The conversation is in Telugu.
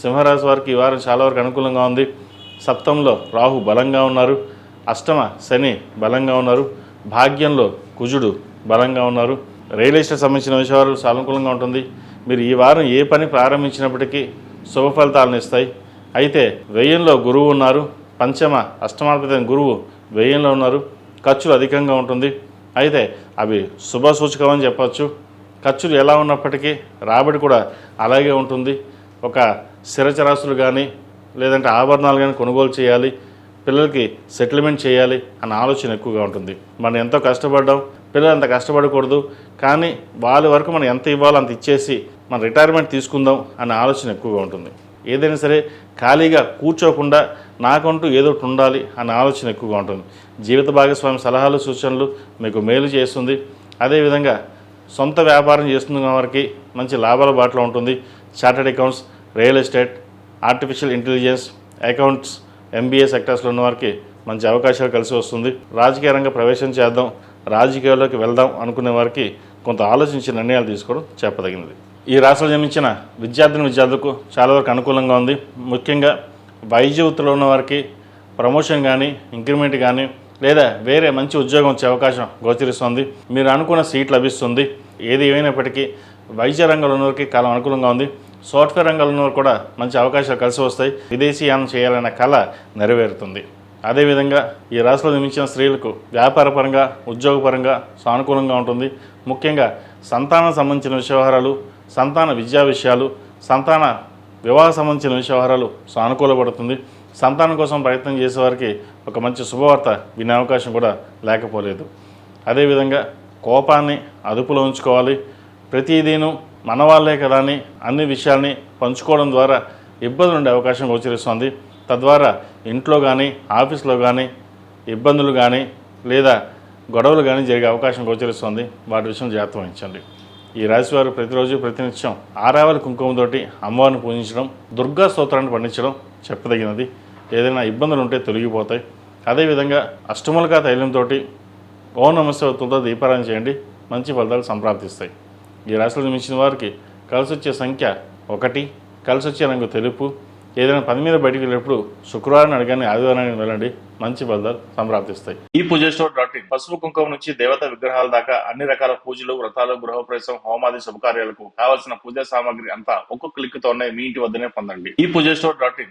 సింహరాశి వారికి ఈ వారం చాలా వరకు అనుకూలంగా ఉంది. సప్తమంలో రాహు బలంగా ఉన్నారు, అష్టమ శని బలంగా ఉన్నారు, భాగ్యంలో కుజుడు బలంగా ఉన్నారు. రియల్ ఎస్టేట్ సంబంధించిన విషయాలు సానుకూలంగా ఉంటుంది. మీరు ఈ వారం ఏ పని ప్రారంభించినప్పటికీ శుభ ఫలితాలను ఇస్తాయి. అయితే వ్యయంలో గురువు ఉన్నారు, పంచమ అష్టమాధిపతి గురువు వ్యయంలో ఉన్నారు, ఖర్చులు అధికంగా ఉంటుంది. అయితే అవి శుభ సూచకమని చెప్పచ్చు. ఖర్చులు ఎలా ఉన్నప్పటికీ రాబడి కూడా అలాగే ఉంటుంది. ఒక స్థిరచరాస్తులు కానీ లేదంటే ఆభరణాలు కానీ కొనుగోలు చేయాలి, పిల్లలకి సెటిల్మెంట్ చేయాలి అన్న ఆలోచన ఎక్కువగా ఉంటుంది. మనం ఎంతో కష్టపడ్డాం, పిల్లలు అంత కష్టపడకూడదు, కానీ వాళ్ళ వరకు మనం ఎంత ఇవ్వాలో అంత ఇచ్చేసి మనం రిటైర్మెంట్ తీసుకుందాం అనే ఆలోచన ఎక్కువగా ఉంటుంది. ఏదైనా సరే ఖాళీగా కూర్చోకుండా నాకంటూ ఏదో ఒకటి ఉండాలి అనే ఆలోచన ఎక్కువగా ఉంటుంది. జీవిత భాగస్వామి సలహాలు సూచనలు మీకు మేలు చేస్తుంది. అదేవిధంగా సొంత వ్యాపారం చేస్తున్న వారికి మంచి లాభాల బాటలో ఉంటుంది. Chartered accounts, real estate, artificial intelligence, accounts, MBA సెక్టర్స్లో ఉన్న వారికి మంచి అవకాశాలు కలిసి వస్తుంది. రాజకీయ రంగ ప్రవేశం చేద్దాం, రాజకీయాల్లోకి వెళ్దాం అనుకునే వారికి కొంత ఆలోచించి నిర్ణయాలు తీసుకోవడం చెప్పదగినది. ఈ రాశిలో జన్మించిన విద్యార్థులకు చాలా వరకు అనుకూలంగా ఉంది. ముఖ్యంగా వైద్య వృత్తిలో ఉన్న వారికి ప్రమోషన్ కానీ ఇంక్రిమెంట్ కానీ లేదా వేరే మంచి ఉద్యోగం వచ్చే అవకాశం గోచరిస్తుంది. మీరు అనుకున్న సీట్ లభిస్తుంది. ఏది ఏమైనప్పటికీ వైద్య రంగంలో ఉన్నవారికి కాలం అనుకూలంగా ఉంది. సాఫ్ట్వేర్ రంగంలో ఉన్నవారు కూడా మంచి అవకాశాలు కలిసి వస్తాయి. విదేశీయానం చేయాలనే కళ నెరవేరుతుంది. అదేవిధంగా ఈ రాశిలో జన్మించిన స్త్రీలకు వ్యాపారపరంగా ఉద్యోగపరంగా సానుకూలంగా ఉంటుంది. ముఖ్యంగా సంతానం సంబంధించిన వ్యవహారాలు, సంతాన విద్యా విషయాలు, సంతాన వివాహ సంబంధించిన వ్యవహారాలు సానుకూలపడుతుంది. సంతానం కోసం ప్రయత్నం చేసేవారికి ఒక మంచి శుభవార్త వినే అవకాశం కూడా లేకపోలేదు. అదేవిధంగా కోపాన్ని అదుపులో ఉంచుకోవాలి. ప్రతిదీను మన వాళ్ళే కదా అని అన్ని విషయాల్ని పంచుకోవడం ద్వారా ఇబ్బందులు ఉండే అవకాశం గోచరిస్తుంది. తద్వారా ఇంట్లో కానీ ఆఫీస్లో కానీ ఇబ్బందులు కానీ లేదా గొడవలు కానీ జరిగే అవకాశం గోచరిస్తుంది. వాటి విషయం జాగ్రత్త వహించండి. ఈ రాశివారు ప్రతిరోజు ప్రతినిత్యం ఆరావళి కుంకుమతోటి అమ్మవారిని పూజించడం, దుర్గా స్తోత్రాన్ని పండించడం చెప్పదగినది. ఏదైనా ఇబ్బందులు ఉంటే తొలగిపోతాయి. అదేవిధంగా అష్టములకా తైలంతో ఓం నమస్తేతో దీపారాధన చేయండి, మంచి ఫలితాలు సంప్రాప్తిస్తాయి. ఈ రాశిలో జన్మించిన వారికి కలిసి వచ్చే సంఖ్య 1, కలిసి వచ్చే రంగు తెలుపు. ఏదైనా పని మీద బయటికి వెళ్ళినప్పుడు శుక్రవారం అడగానే ఆదివారానికి వెళ్ళండి, మంచి ఫలితాలు సంప్రాప్తిస్తాయి. ఈ పూజస్టోర్.in పసుపు కుంకుమ నుంచి దేవతా విగ్రహాల దాకా అన్ని రకాల పూజలు, వ్రతాలు, గృహప్రవేశం, హోమాది శుభకార్యాలకు కావాల్సిన పూజా సామాగ్రి అంతా ఒక్కొక్క క్లిక్ తోనే మీ ఇంటి వద్దనే పొందండి. ఈ పూజస్టోర్.in